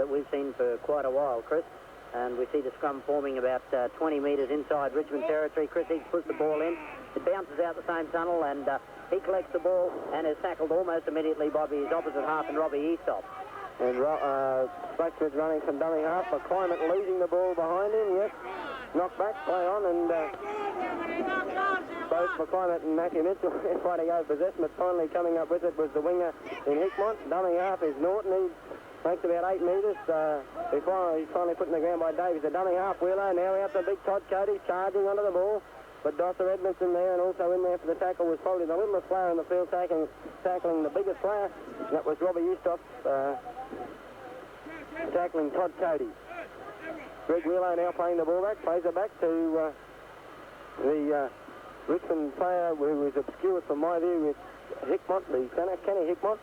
that we've seen for quite a while, Chris. And we see the scrum forming about 20 metres inside Richmond territory. Chris Higgs puts the ball in. It bounces out the same tunnel, and he collects the ball and is tackled almost immediately by his opposite half and Robbie Eastoff. And Blackford's running from dummy half. McClimate losing the ball behind him, yes. Knock back, play on, and both McClimate and Mackie Mitchell trying to go possession, but finally coming up with it was the winger in Hickmont. Dummy half is Norton. He makes about 8 metres before he's finally put in the ground by Davies. The dummy half Wheeler, now out to big Todd Cody, charging onto the ball. But Dosser Edmondson there, and also in there for the tackle was probably the littlest player in the field, tackling the biggest player. That was Robbie Eustoff tackling Todd Cody. Greg Wheeler now playing the ball back, plays it back to the Richmond player who was obscured from my view with Hickmont, the centre, Kenny Hickmont.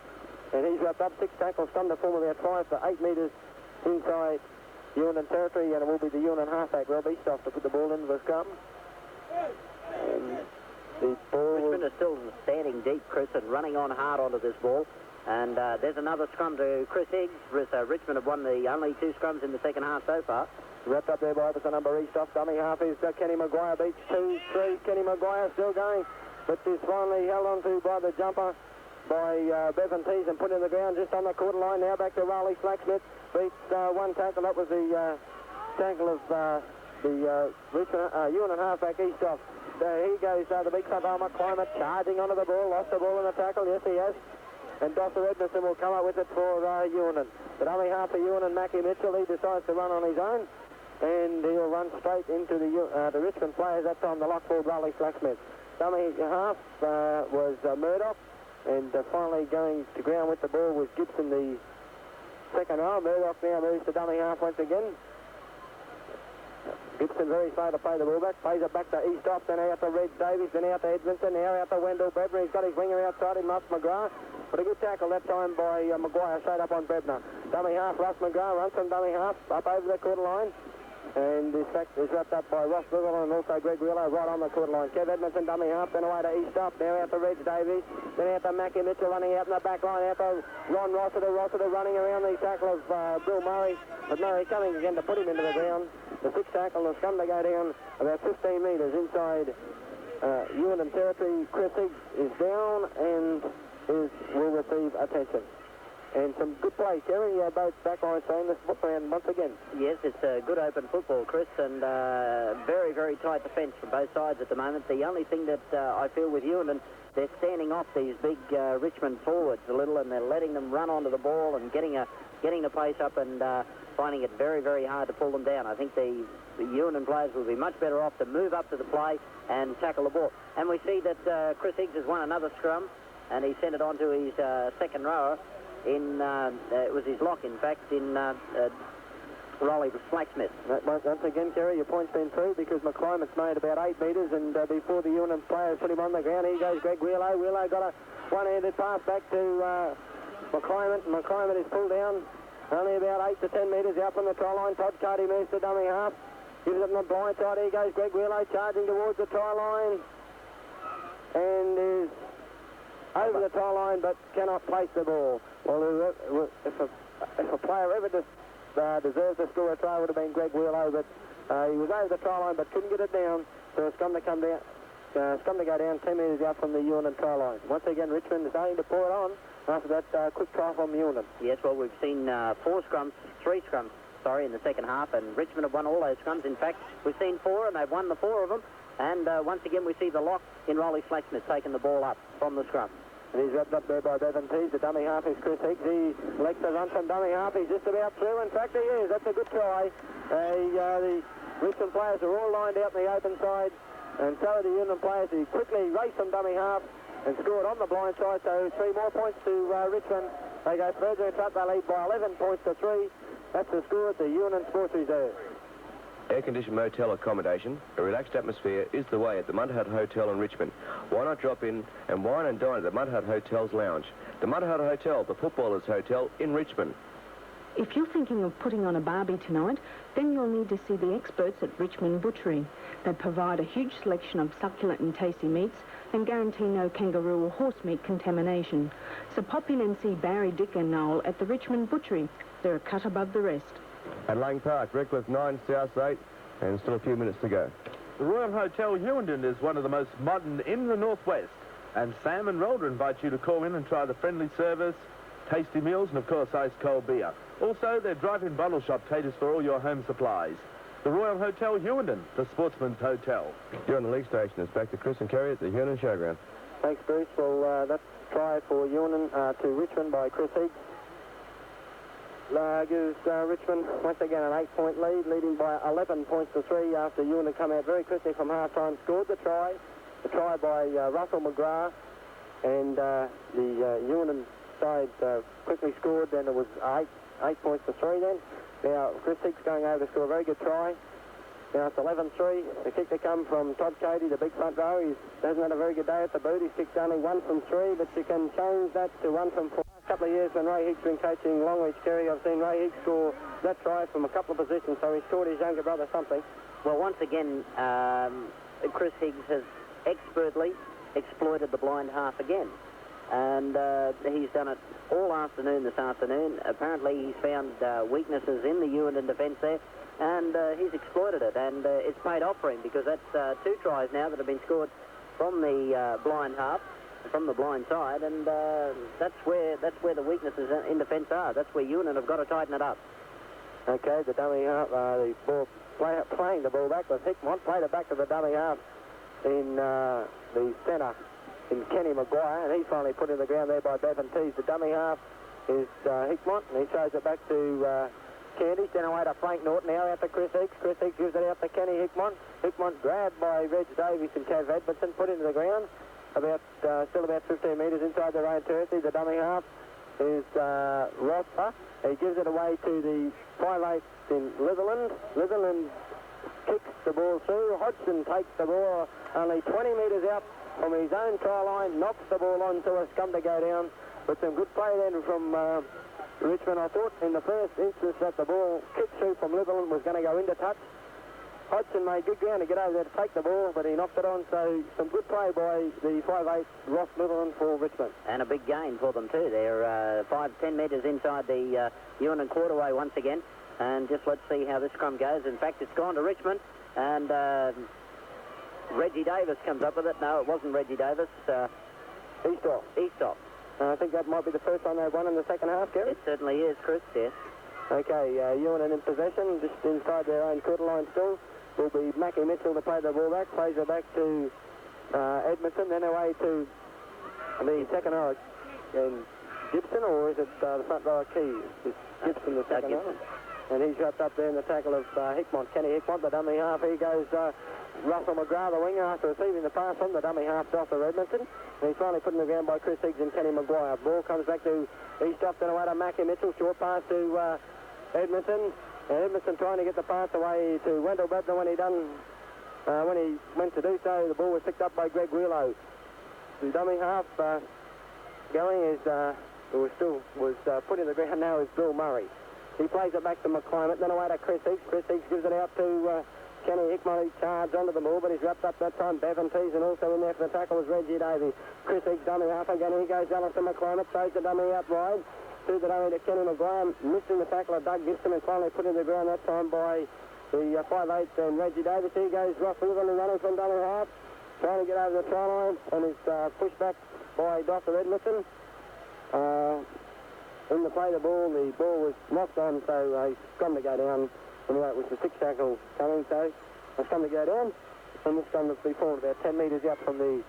And he's wrapped up 6 tackles, come to form about 5 to 8 metres inside Hughenden territory, and it will be the Hughenden halfback, Rob Eastoff, to put the ball into the scrum. And the ball... Richmond is still standing deep, Chris, and running on hard onto this ball. And there's another scrum to Chris Higgs. Richmond have won the only 2 scrums in the second half so far. Wrapped up there by opposite number Eastoff. Dummy half is Kenny Maguire, beats 2, 3. Kenny Maguire still going, but is finally held on to by the jumper by Bevan Tees and put in the ground just on the quarter line. Now back to Raleigh Slacksmith. Beats 1 tackle. That was the tackle of the Hughenden halfback Eastoff. Here goes the big fat McClimate charging onto the ball. Lost the ball in the tackle. Yes, he has. And Dosser Edmondson will come up with it for Hughenden. But only half of Hughenden, Mackie Mitchell, he decides to run on his own. And he'll run straight into the Richmond players. That's on the lockball, Raleigh Slacksmith. Dummy half was Murdoch. And finally going to ground with the ball was Gibson, the second row. Murdoch now moves to dummy half once again. Gibson very slow to play the ball back. Plays it back to Eastoff, then out to Reg Davies, then out to Edmondson, now out to Wendell Brebner. He's got his winger outside him, Russ McGrath. But a good tackle that time by Maguire, straight up on Brebner. Dummy half, Russ McGrath runs from dummy half, up over the quarter line. And this fact is wrapped up by Ross Little and also Greg Wheeler right on the quarter line. Kev Edmondson, dummy half, then away to Eastoff, now out to Reg Davies, then out to Mackie Mitchell running out in the back line, out to Ron Rossiter running around the tackle of Bill Murray. But Murray coming again to put him into the ground. The 6th tackle has come to go down about 15 metres inside Hughenden territory. Chris Higgs is down and will receive attention. And some good play, Kerry. Both backlines saying this round once again. Yes, it's a good open football, Chris, and very, very tight defence from both sides at the moment. The only thing that I feel with Hughenden, they're standing off these big Richmond forwards a little, and they're letting them run onto the ball and getting the pace up and finding it very, very hard to pull them down. I think the Hughenden players will be much better off to move up to the play and tackle the ball. And we see that Chris Higgs has won another scrum, and he sent it on to his second rower. It was his lock, in fact, in Raleigh Slacksmith. Once again, Kerry, your point's been through because McClimate's made about 8 metres, and before the Hughenden players put him on the ground, here goes Greg Wheeler. Wheeler got a one-handed pass back to McClimate. McClimate is pulled down only about 8 to 10 metres out from the try line. Todd Cody moves to dummy half. Gives it on the blind side. Here goes Greg Wheeler charging towards the try line. And is over the try line but cannot place the ball. Well, if a player ever deserved to score a try, would have been Greg Wheeler, but he was over the try line but couldn't get it down. So it's come to come down. Scum to go down 10 metres out from the Hughenden try line. Once again, Richmond is starting to pour it on after that quick try from Hughenden. Yes, well, we've seen 3 scrums, in the second half, and Richmond have won all those scrums. In fact, we've seen 4, and they've won the 4 of them. And once again, we see the lock in Raleigh Slacksmith taking the ball up from the scrum. And he's wrapped up there by Bevan Tees. The dummy half is Chris Higgs. He elects to run from dummy half. He's just about through. In fact, he is. That's a good try. The Richmond players are all lined out in the open side. And so are the Hughenden players. He quickly raced from dummy half and scored on the blind side. So 3 more points to Richmond. They go further in front. They lead by 11 points to 3. That's the score at the Hughenden Sports Reserve. Air-conditioned motel accommodation, a relaxed atmosphere is the way at the Mud Hut Hotel in Richmond. Why not drop in and wine and dine at the Mud Hut Hotel's lounge? The Mud Hut Hotel, the footballers' hotel in Richmond. If you're thinking of putting on a barbie tonight, then you'll need to see the experts at Richmond Butchery. They provide a huge selection of succulent and tasty meats and guarantee no kangaroo or horse meat contamination. So pop in and see Barry, Dick and Noel at the Richmond Butchery, They're a cut above the rest. At Lang Park, Redcliffe 9, South 8, and still a few minutes to go. The Royal Hotel Hughenden is one of the most modern in the northwest, and Sam and Rhoda invite you to call in and try the friendly service, tasty meals, and of course ice cold beer. Also, their drive-in bottle shop caters for all your home supplies. The Royal Hotel Hughenden, the sportsman's hotel. You're on the league station. It's back to Chris and Kerry at the Hughenden Showground. Thanks, Bruce. Well, that's try for Hughenden to Richmond by Chris Higgs. Gives Richmond once again an 8-point lead, leading by 11 points to 3 after Hughenden come out very quickly from half-time, scored the try by Russell McGrath, and the Hughenden side quickly scored. Then it was 8 points to 3 then. Now Chris Higgs going over to score a very good try. Now it's 11-3. The kick to come from Todd Cody, the big front row. He hasn't had a very good day at the boot. He's kicked only 1 from 3, but you can change that to 1 from 4. A couple of years when Ray Higgs been coaching Longreach, Kerry, I've seen Ray Higgs score that try from a couple of positions, so he's taught his younger brother something. Well, once again, Chris Higgs has expertly exploited the blind half again. And he's done it all afternoon this afternoon. Apparently he's found weaknesses in the Hughenden defence there, and he's exploited it, and it's paid off for him, because that's 2 tries now that have been scored from the blind half, from the blind side, and that's where the weaknesses in defence are. That's where Hughenden have got to tighten it up. Okay, the dummy half, the ball playing the ball back with Hickmont, played it back to the dummy half in the centre in Kenny Maguire, and he's finally put in the ground there by Bevan Tees. The dummy half is Hickmont, and he throws it back to Candy, then away to Frank Norton, now out to Chris Higgs. Chris Higgs gives it out to Kenny Hickmont. Hickmont grabbed by Reg Davies and Cav Edmondson, put into the ground, still about 15 metres inside their own territory. The dummy half is Rosper. He gives it away to the 5'8" in Litherland. Litherland kicks the ball through. Hodgson takes the ball only 20 metres out from his own try line, knocks the ball on to a scum to go down. But some good play then from Richmond. I thought in the first instance that the ball kicked through from Litherland was going to go into touch. Hodgson made good ground to get over there to take the ball, but he knocked it on, so some good play by the 5'8" Ross Litherland for Richmond. And a big gain for them too. They're 5-10 metres inside the Hughenden quarterway once again, and just let's see how this scrum goes. In fact, it's gone to Richmond, and Reggie Davis comes up with it. No, it wasn't Reggie Davis. Eastop. I think that might be the first time they've won in the second half, Gary. It certainly is, Chris, yes. Okay, Hughenden in possession, just inside their own quarter line still. Will be Mackie Mitchell to play the ball back, plays it back to Edmondson, then away to the second row. Gibson, or is it the front row Keys? It's Gibson, the second row. And he's wrapped up there in the tackle of Hickmont, Kenny Hickmont, the dummy half. Here goes Russell McGrath, the winger, after receiving the pass from the dummy half, Dr. Edmondson. And he's finally put in the ground by Chris Higgs and Kenny Maguire. Ball comes back to Eastop, then away to Mackie Mitchell. Short pass to Edmondson. And Edmondson trying to get the pass away to Wendell Bradner when he went to do so. The ball was picked up by Greg Wheelow. The dummy half going is was put in the ground now is Bill Murray. He plays it back to McClimate, then away to Chris Higgs. Chris Higgs gives it out to Kenny Hickmont. He charged onto the ball, but he's wrapped up that time. Bevan Tees, and also in there for the tackle was Reggie Davies. Chris Higgs dummy half again. Here goes Alistair McClimate, throws the dummy out wide. Through the dummy to Kenny Maguire, missing the tackle of Doug Gibson, and finally put in the ground that time by the 5'8" and Reggie Davis. Here goes Ross Litherland running from dummy half, trying to get over the try line, and is pushed back by Dr. Edmondson. In the play, the ball was knocked on, so he's come to go down. Anyway, it was the 6th tackle coming, so it's come to go down, and it's come to be forward about 10 metres out from the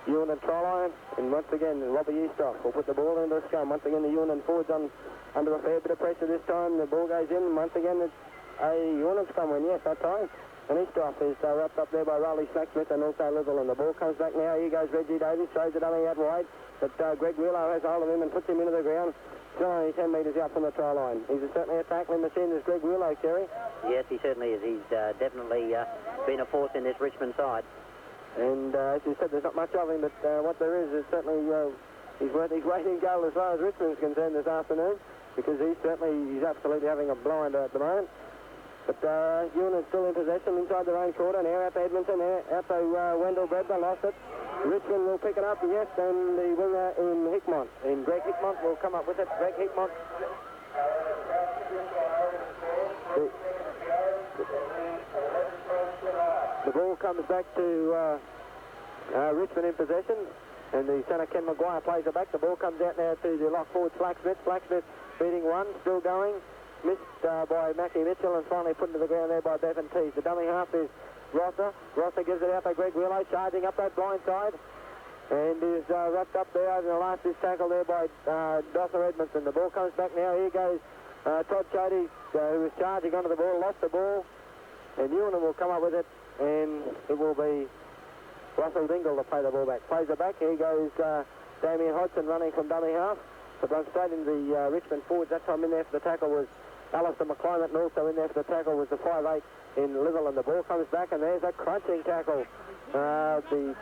Hughenden try line, and once again Robbie Eastock will put the ball into the scrum. Once again the Hughenden forwards under a fair bit of pressure this time. The ball goes in, and once again it's a Hughenden scrum win, yes, that time. And Eastock is wrapped up there by Riley Snacksmith and also Litherland. The ball comes back now. Here goes Reggie Davies, throws it only out wide, but Greg Wheelow has hold of him and puts him into the ground. Still only 10 metres out from the try line. He's certainly a tackling machine, this Greg Wheelow, Kerry. Yes, he certainly is. He's definitely been a force in this Richmond side. And as you said, there's not much of him, but what there is certainly he's worth his weight in gold as far as Richmond is concerned this afternoon, because he's absolutely having a blinder at the moment. But Hughenden is still in possession inside their own quarter. Now out to Edmondson, out to Wendell Bradner, lost it. Richmond will pick it up, yes, and the winger in Hickmont, Greg Hickmont, will come up with it. Greg Hickmont ball comes back to Richmond in possession. And the centre, Ken Maguire, plays it back. The ball comes out now to the lock forward, Flacksmith. Flacksmith beating one, still going. Missed by Mackie Mitchell and finally put to the ground there by Bevan Tees. The dummy half is Rosser. Rosser gives it out to Greg Wheeler, charging up that blind side. And is wrapped up there over the last is tackled there by Dosser Edmondson. The ball comes back now. Here goes Todd Cody, who was charging onto the ball, lost the ball. And Hughenden will come up with it, and it will be Russell Dingle to play the ball back. Plays it back. Here goes Damien Hodgson running from dummy half. But run straight in the Richmond forwards. That time in there for the tackle was Alistair McClimate, and also in there for the tackle was the 5'8 in Litherland. The ball comes back, and there's a crunching tackle. The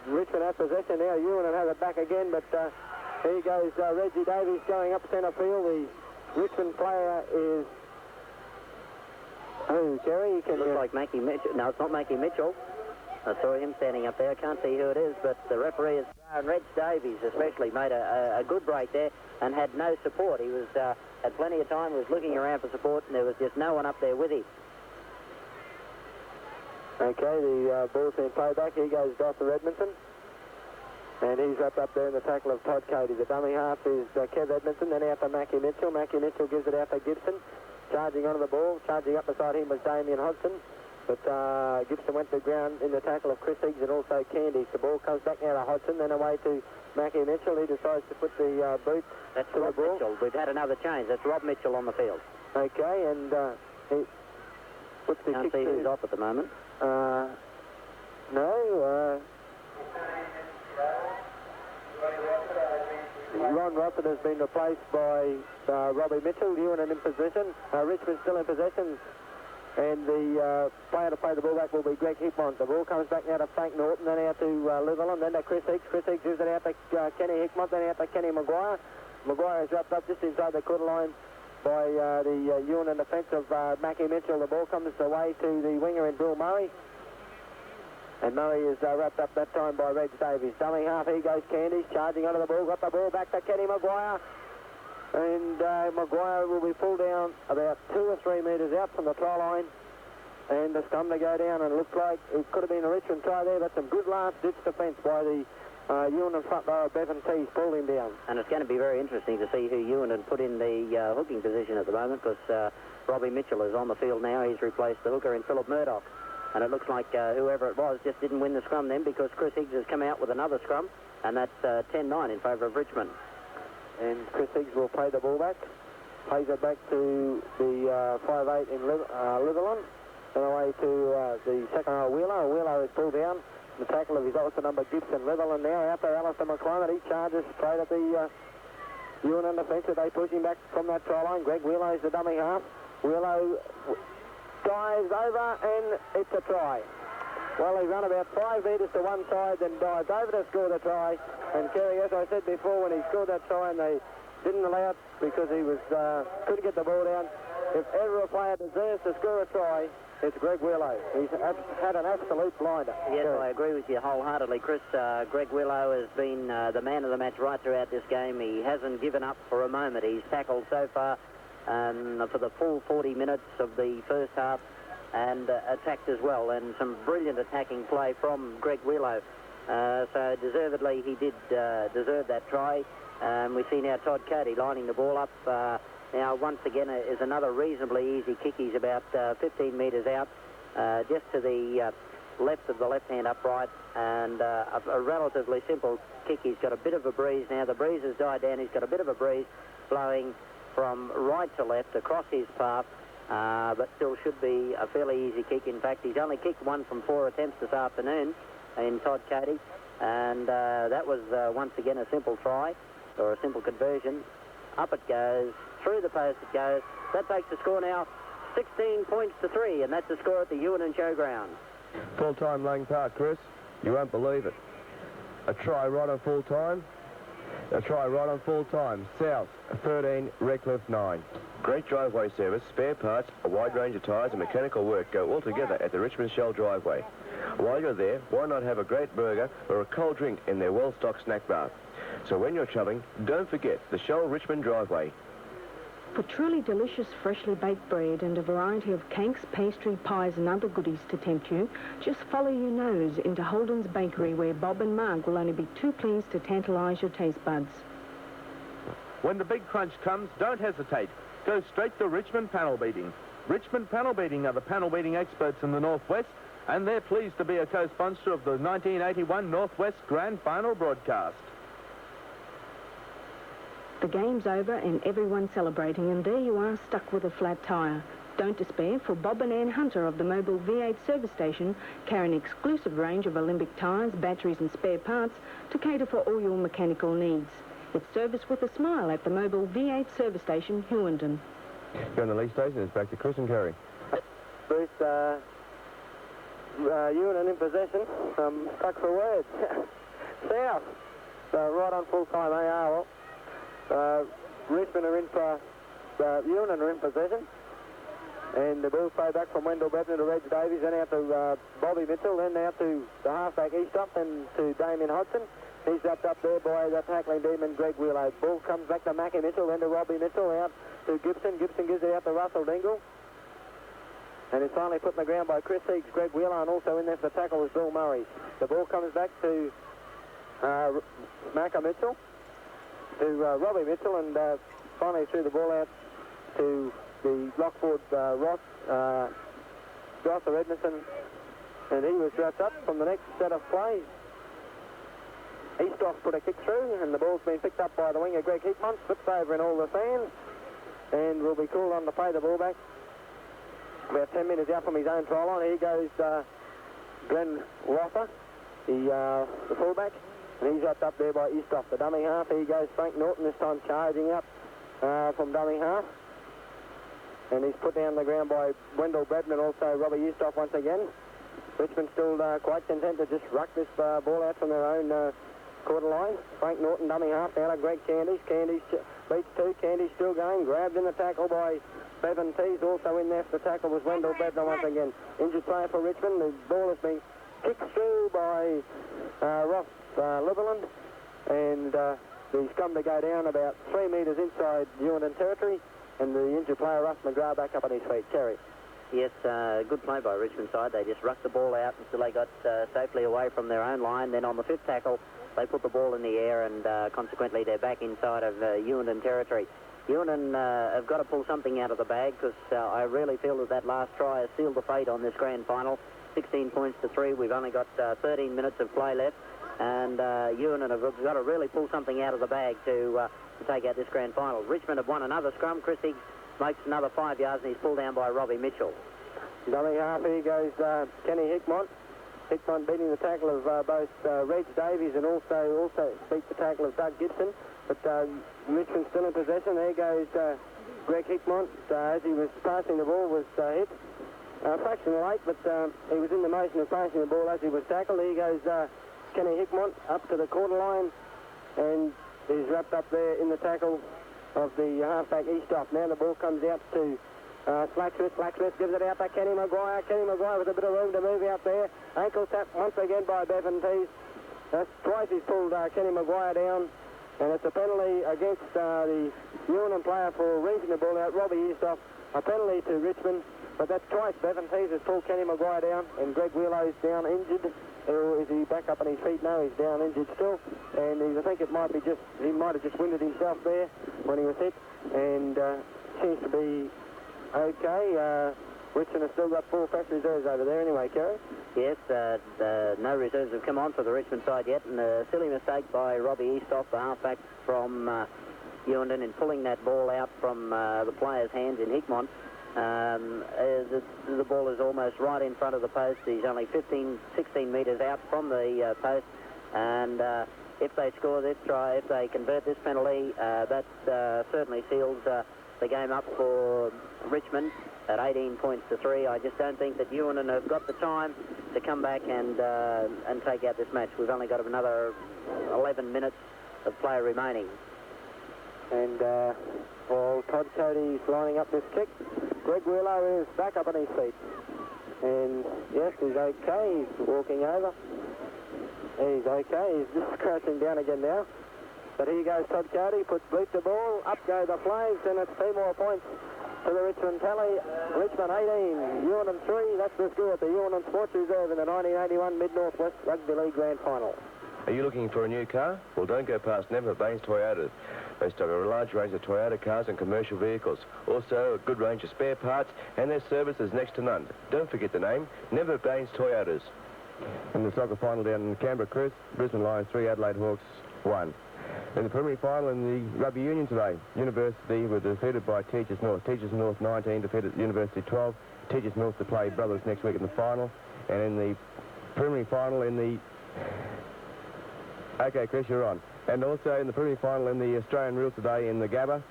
Richmond have possession now. Hughenden have it back again, but here goes Reggie Davies going up centre field. The Richmond player is... Oh, Jerry, you can... Looks like Mackie Mitchell. No, it's not Mackie Mitchell. I saw him standing up there. I can't see who it is, but the referee is... And Reg Davies especially made a good break there and had no support. He was had plenty of time, was looking around for support, and there was just no one up there with him. Okay, the ball's been played back. Here goes Dosser Edmondson. And he's wrapped up there in the tackle of Todd Cody. The dummy half is Kev Edmondson, then out to Mackie Mitchell. Mackie Mitchell gives it out to Gibson. Charging onto the ball. Charging up beside him was Damien Hodgson. But Gibson went to the ground in the tackle of Chris Higgs and also Candies. The ball comes back now to Hodgson, then away to Mackie Mitchell. He decides to put the boot That's to Rob the ball. Mitchell. We've had another change. That's Rob Mitchell on the field. Okay, and he puts the Can't kick see to... who's off at the moment. Ron Rossett has been replaced by Robbie Mitchell. Hughenden in possession. Richmond still in possession. And the player to play the ball back will be Greg Hickmont. The ball comes back now to Frank Norton, then out to Litherland, then to Chris Higgs. Chris Higgs gives it out to Kenny Hickmont, then out to Kenny Maguire. Maguire is wrapped up just inside the quarter line by the Hughenden defence of Mackie Mitchell. The ball comes away to the winger in Bill Murray. And Murray is wrapped up that time by Reg Davies. Dummy half, here goes Candies, charging onto the ball, got the ball back to Kenny Maguire. And Maguire will be pulled down about 2 or 3 metres out from the try line. And the scrum to go down, and it looks like it could have been a Richmond try there, but some good last-ditch defence by the Hughenden front row of Bevan Tees pulled him down. And it's going to be very interesting to see who Hughenden put in the hooking position at the moment, because Robbie Mitchell is on the field now. He's replaced the hooker in Philip Murdoch. And it looks like whoever it was just didn't win the scrum then, because Chris Higgs has come out with another scrum, and that's 10-9 in favour of Richmond. And Chris Higgs will play the ball back. Plays it back to the 5'8 in Litherland. Then away to the second row Wheeler. Wheeler is pulled down. The tackle of his officer number Gibson. Litherland now out there, Alistair McClimate. He charges straight at the Hughenden defence. They push him back from that try line. Greg Wheeler is the dummy half. Wheeler dives over, and it's a try. Well, he ran about 5 metres to one side, then dived over to score the try. And Kerry, as I said before, when he scored that try and they didn't allow it because he was couldn't get the ball down, if ever a player deserves to score a try, it's Greg Wheeler. He's had an absolute blinder. Yes, I agree with you wholeheartedly, Chris. Greg Wheeler has been the man of the match right throughout this game. He hasn't given up for a moment. He's tackled so far for the full 40 minutes of the first half, and attacked as well, and some brilliant attacking play from Greg Wheeler. So deservedly he did deserve that try. We see now Todd Cody lining the ball up. Now once again is another reasonably easy kick. He's about 15 metres out, just to the left of the left-hand upright, and a relatively simple kick. He's got a bit of a breeze now. The breeze has died down. He's got a bit of a breeze blowing from right to left across his path, but still should be a fairly easy kick. In fact, he's only kicked 1 from 4 attempts this afternoon in Todd Cody, and that was once again a simple try, or a simple conversion. Up it goes, through the post it goes. That makes the score now 16 points to 3, and that's the score at the Hughenden Showground. Full-time Lang Park, Chris. You won't believe it. A try right on full-time. A try right on full-time. South, 13, Redcliffe, 9. Great driveway service, spare parts, a wide range of tyres and mechanical work go all together at the Richmond Shell driveway. While you're there, why not have a great burger or a cold drink in their well-stocked snack bar? So when you're travelling, don't forget the Shell Richmond driveway. For truly delicious freshly baked bread and a variety of cakes, pastry, pies and other goodies to tempt you, just follow your nose into Hughdenden's Bakery, where Bob and Marg will only be too pleased to tantalise your taste buds. When the big crunch comes, don't hesitate. Go straight to Richmond Panel Beating. Richmond Panel Beating are the panel beating experts in the Northwest, and they're pleased to be a co-sponsor of the 1981 Northwest Grand Final broadcast. The game's over and everyone's celebrating, and there you are stuck with a flat tyre. Don't despair, for Bob and Ann Hunter of the Mobile V8 service station carry an exclusive range of Olympic tyres, batteries and spare parts to cater for all your mechanical needs. It's service with a smile at the Mobile V8 service station, Hughenden. Go on the lead station, it's back to Chris and Kerry. Bruce, Hughenden in possession. Stuck for words. South. Right on full time, they are. Richmond are in for... Hughenden are in possession. And the ball's played back from Wendell Bebner to Reg Davies, then out to Bobby Mitchell, then out to the halfback Eastoff, then to Damien Hodgson. He's wrapped up there by the tackling demon Greg Wheelow. Ball comes back to Mackie Mitchell, then to Robbie Mitchell, out to Gibson. Gibson gives it out to Russell Dingle. And it's finally put in the ground by Chris Eakes, Greg Wheelow, and also in there for the tackle was Bill Murray. The ball comes back to Mackie Mitchell, to Robbie Mitchell, and finally threw the ball out to the Lockford Ross Edmondson, and he was wrapped up from the next set of plays. Eastoff put a kick through, and the ball's been picked up by the winger Greg Hickmont, slips over in all the fans, and will be called on to play the ball back. About 10 minutes out from his own try line, here goes Glenn Rother, the fullback, and he's wrapped up there by Eastoff, the dummy half. Here goes Frank Norton, this time charging up from dummy half. And he's put down the ground by Wendell Bredman, also Robbie Eastoff once again. Richmond still quite content to just ruck this ball out from their own quarter line. Frank Norton, dummy half, down to Greg Candies. Candies beats two. Candies still going. Grabbed in the tackle by Bevan Tees. Also in there for the tackle was Wendell Bredman once again. Injured player for Richmond. The ball has been kicked through by Ross Litherland. And the scrum to go down about 3 metres inside Hughenden territory. And the injured player, Russ McGrath, back up on his feet. Terry. Yes, good play by Richmond side. They just rucked the ball out until they got safely away from their own line. Then on the fifth tackle, they put the ball in the air, and consequently they're back inside of Hughenden territory. Hughenden have got to pull something out of the bag, because I really feel that that last try has sealed the fate on this grand final. 16 points to 3. We've only got 13 minutes of play left, and Hughenden have got to really pull something out of the bag to take out this grand final. Richmond have won another scrum. Chris Higgs makes another 5 yards, and he's pulled down by Robbie Mitchell. Dummy half, here goes Kenny Hickmont. Hickmont beating the tackle of both Reg Davies and also beat the tackle of Doug Gibson. But Richmond still in possession. There goes Greg Hickmont. As he was passing the ball, was hit. Fraction late, but he was in the motion of passing the ball as he was tackled. Here goes Kenny Hickmont up to the quarter line, and he's wrapped up there in the tackle of the halfback Eastoff. Now the ball comes out to Slacksmith. Slacksmith gives it out to Kenny Maguire. Kenny Maguire with a bit of room to move out there. Ankle tap once again by Bevan Tees. Twice he's pulled Kenny Maguire down, and it's a penalty against the Hughenden player for reaching the ball out. Robbie Eastoff, a penalty to Richmond, but that's twice Bevan Tees has pulled Kenny Maguire down, and Greg Wheelow's down injured. Or is he back up on his feet? No, he's down injured still, and I think it might be he might have just winded himself there when he was hit, and seems to be okay. Richmond has still got 4 fresh reserves over there anyway, Kerry. Yes, no reserves have come on for the Richmond side yet, and a silly mistake by Robbie Eastoff, the halfback from Hughenden, in pulling that ball out from the player's hands in Hickmont. The ball is almost right in front of the post. He's only 16 metres out from the post, and if they score this try, if they convert this penalty, that certainly seals the game up for Richmond at 18 points to 3. I just don't think that Hughenden have got the time to come back and take out this match. We've only got another 11 minutes of play remaining. And while Todd Cody's lining up this kick, Greg Wheelow is back up on his feet. And yes, he's okay. He's walking over. He's okay. He's just crouching down again now. But here goes Todd Cody, puts beat the ball, up go the flags, and it's 2 more points to the Richmond tally. Richmond 18, Hughenden 3. That's the score at the Hughenden Sports Reserve in the 1981 Mid-North West Rugby League Grand Final. Are you looking for a new car? Well, don't go past Never Baines Toyota. They stock a large range of Toyota cars and commercial vehicles. Also, a good range of spare parts, and their service is next to none. Don't forget the name, Never Baines Toyotas. In the soccer final down in Canberra, Chris, Brisbane Lions 3, Adelaide Hawks 1. In the preliminary final in the rugby union today, University were defeated by Teachers North. Teachers North 19 defeated University 12. Teachers North to play Brothers next week in the final. And in the preliminary final in the... Okay, Chris, you're on. And also in the preliminary final in the Australian rules today in the Gabba,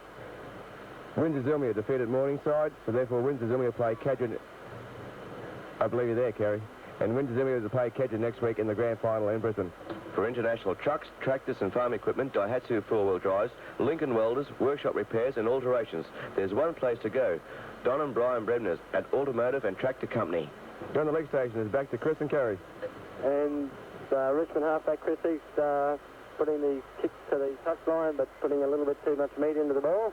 Windsor-Zilmia defeated Morningside, so therefore Windsor-Zilmia play Cadgett. I believe you're there, Kerry. And Windsor-Zilmia will play Cadgett next week in the grand final in Brisbane. For international trucks, tractors and farm equipment, Daihatsu four-wheel drives, Lincoln Welders, workshop repairs and alterations, there's one place to go. Don and Brian Bremner's at Automotive and Tractor Company. Down the leg station is back to Chris and Kerry. And Richmond halfback Chris East putting the kick to the touchline, but putting a little bit too much meat into the ball.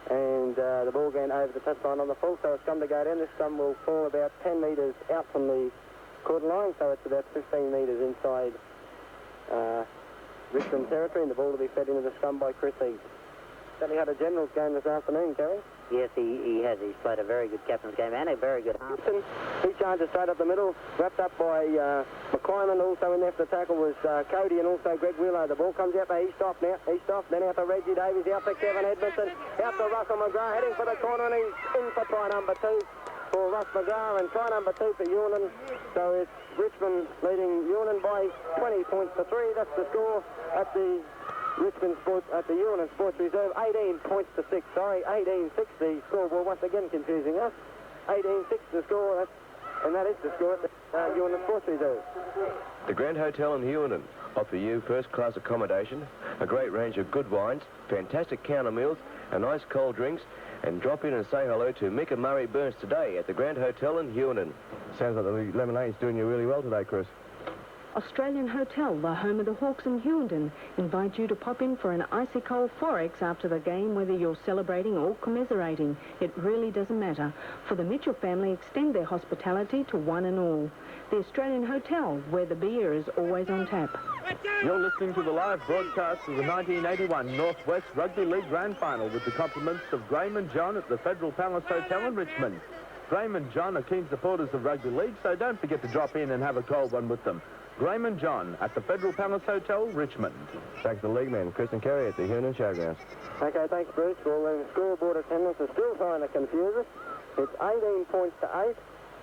And the ball going over the touchline on the full, so it's scum to go down. This scum will fall about 10 metres out from the quarter line, so it's about 15 metres inside Richmond territory, and the ball will be fed into the scum by Chris East. Certainly had a general's game this afternoon, Kerry. Yes, he has. He's played a very good captain's game and a very good half. He charges straight up the middle, wrapped up by McClyman. Also in there for the tackle was Cody and also Greg Wheeler. The ball comes out to Eastoff now. Eastoff, then out to Reggie Davies, out to Kevin Edmondson, out to Russell McGrath, heading for the corner, and he's in for try number 2 for Russ McGrath, and try number 2 for Hughenden. So it's Richmond leading Hughenden by 20 points to 3. That's the score at the Richmond Sports, at the Hughenden Sports Reserve. 18 points to 6. Sorry, 18-6 the scoreboard, once again confusing us. 18-6 the score, and that is the score at the Hughenden Sports Reserve. The Grand Hotel in Hughenden offer you first-class accommodation, a great range of good wines, fantastic counter meals, and nice cold drinks, and drop in and say hello to Mick and Murray Burns today at the Grand Hotel in Hughenden. Sounds like the lemonade's doing you really well today, Chris. Australian Hotel, the home of the Hawks in Hughenden, invite you to pop in for an icy cold forex after the game, whether you're celebrating or commiserating. It really doesn't matter, for the Mitchell family extend their hospitality to one and all. The Australian Hotel, where the beer is always on tap. You're listening to the live broadcast of the 1981 Northwest Rugby League Grand Final with the compliments of Graham and John at the Federal Palace Hotel in Richmond. Graham and John are keen supporters of rugby league, so don't forget to drop in and have a cold one with them. Graham and John at the Federal Palace Hotel, Richmond. Back to the league man, Chris and Kerry at the Hughenden Showgrounds. Okay, thanks, Bruce. Well, the scoreboard attendance is still trying to confuse us. It's 18 points to 8.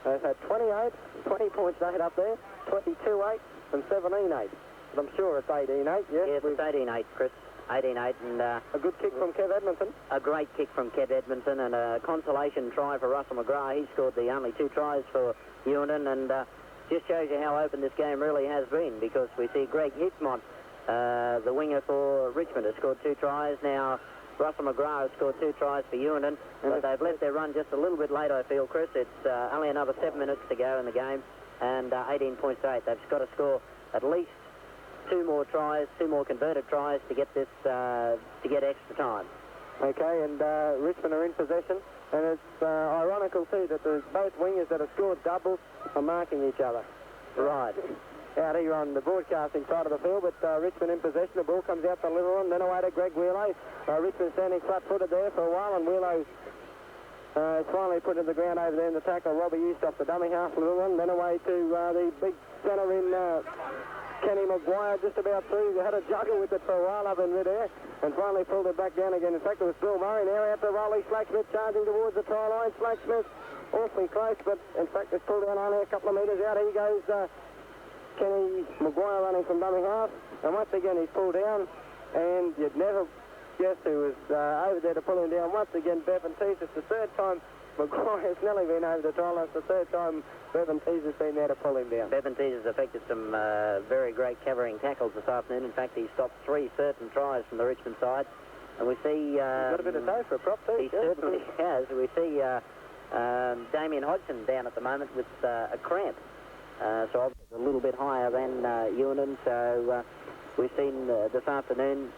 They've had 28, 20 points to 8 up there, 22-8 and 17-8. But I'm sure it's 18-8, yes? Yes, it's 18-8, Chris. 18-8, and a good kick from Kev Edmondson. A great kick from Kev Edmondson, and a consolation try for Russell McGrath. He scored the only 2 tries for Hughenden, and just shows you how open this game really has been, because we see Greg Hitzmont, the winger for Richmond, has scored 2 tries. Now Russell McGrath has scored 2 tries for Hughenden, but they've left their run just a little bit late, I feel, Chris. It's only another 7 minutes to go in the game, and 18 points to 8. They've got to score at least 2 more tries, 2 more converted tries to get this, to get extra time. Okay, and Richmond are in possession, and it's ironical too that the both wingers that have scored doubles are marking each other. Right. Out here on the broadcasting side of the field, but Richmond in possession. The ball comes out to Little One, then away to Greg Wheelow. Richmond standing flat-footed there for a while, and Wheelow is finally put in the ground over there in the tackle. Robbie Eastoff, the dummy half, Little One, then away to the big centre in Kenny Maguire, just about through. They had a juggle with it for a while up in mid-air and finally pulled it back down again. In fact, it was Bill Murray now out to Rolly Slacksmith charging towards the try line. Slacksmith awfully close, but in fact it's pulled down only a couple of metres out. Here goes Kenny Maguire running from dummy half, and once again he's pulled down, and you'd never guess who was over there to pull him down. Once again, Bevan Teese. It's the 3rd time Maguire's nearly been over the try line. It's the 3rd time Bevan Teese has been there to pull him down. Bevan Teese has effected some very great covering tackles this afternoon. In fact, he stopped 3 certain tries from the Richmond side. And we see... He's got a bit of toe for a prop too. He certainly has. We see Damien Hodgson down at the moment with a cramp. So obviously a little bit higher than Hughenden. So we've seen this afternoon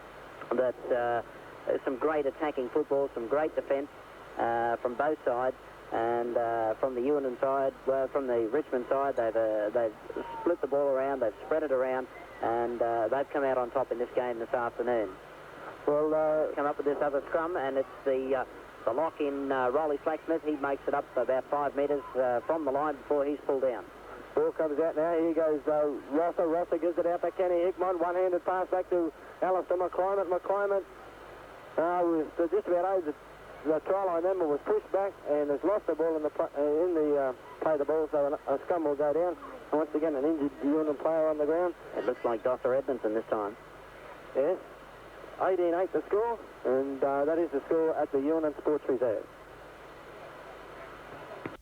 that there's some great attacking football, some great defence from both sides. And from the Hughenden side, from the Richmond side, they've split the ball around, they've spread it around, and they've come out on top in this game this afternoon. Well, come up with this other scrum, and it's the lock in Rolly Slacksmith. He makes it up about 5 metres from the line before he's pulled down. Ball comes out now. Here goes Rosser. Rosser gives it out to Kenny Hickman. One-handed pass back to Alistair McClymont. McClymont was just about over the try line then, but was pushed back and has lost the ball in the play the ball, so a scrum will go down. And once again, an injured Hughenden player on the ground. It looks like Dr. Edmondson this time. Yes. 18-8 the score, and that is the score at the Hughenden Sports Reserve.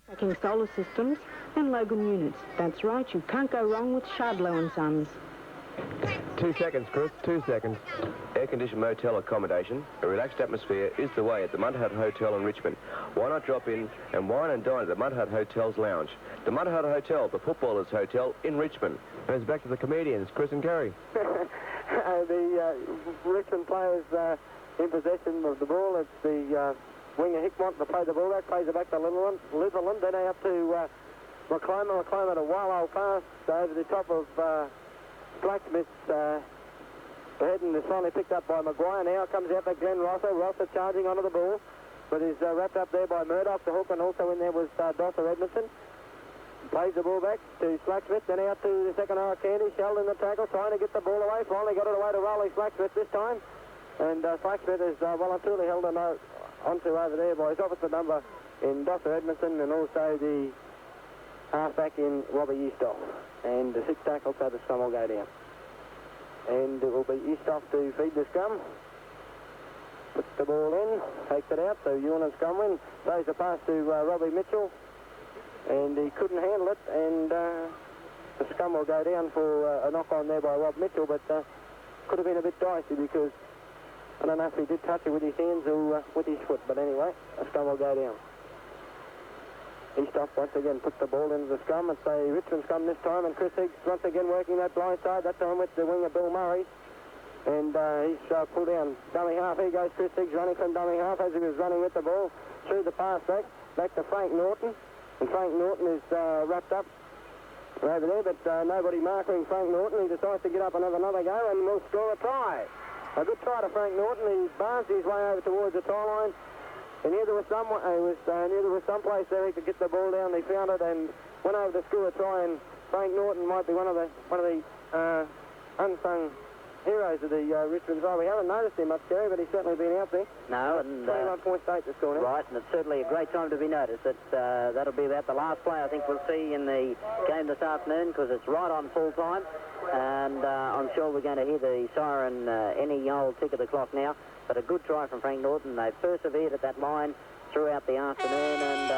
Tracking solar systems and Logan units. That's right, you can't go wrong with Shardlow & Sons. 2 seconds, Chris, 2 seconds. Air-conditioned motel accommodation, a relaxed atmosphere is the way at the Mud Hut Hotel in Richmond. Why not drop in and wine and dine at the Mud Hut Hotel's lounge? The Mud Hut Hotel, the footballers' hotel in Richmond. And it's back to the comedians, Chris and Kerry. The Richmond players in possession of the ball. It's the winger Hickmont to play the ball back, plays it back to Litherland, then out to McClymont. McClymont a wild pass over the top of Blacksmith's head, and is finally picked up by Maguire. Now comes out to Glenn Rosser. Rosser charging onto the ball, but is wrapped up there by Murdoch, the hook, and also in there was Dr. Edmondson. Plays the ball back to Slacksmith, then out to the second row Candy. Sheldon in the tackle, trying to get the ball away. Finally got it away to Rolly Slacksmith this time. And Slacksmith is well and truly held onto over there by his opposite number in Dr. Edmondson, and also the halfback in Robbie Eastoff. And the 6 tackles, so the scrum will go down. And it will be Eastoff to feed the scrum. Puts the ball in, takes it out, so Hughenden scrum win. Throws the pass to Robbie Mitchell, and he couldn't handle it, and the scrum will go down for a knock on there by Rob Mitchell, but could have been a bit dicey because I don't know if he did touch it with his hands or with his foot, but anyway, the scrum will go down. Eastoff once again puts the ball into the scrum. It's a Richmond scrum this time, and Chris Higgs once again working that blind side, that time with the winger Bill Murray, and he's pulled down dummy half. Here goes Chris Higgs running from dummy half as he was running with the ball through the pass back to Frank Norton. And Frank Norton is wrapped up over there, but nobody marking Frank Norton. He decides to get up and have another go, and will score a try. A good try to Frank Norton. He barnes his way over towards the try line. And here there was some place there he could get the ball down. He found it and went over to score a try. And Frank Norton might be one of the unsung heroes of the Richmond side. We haven't noticed him much, Gary, but he's certainly been out there. No, and 21 state to score now. Right, and it's certainly a great time to be noticed. That'll be about the last play I think we'll see in the game this afternoon, because it's right on full time, and I'm sure we're going to hear the siren any old tick of the clock now. But a good try from Frank Norton. They've persevered at that line throughout the afternoon, and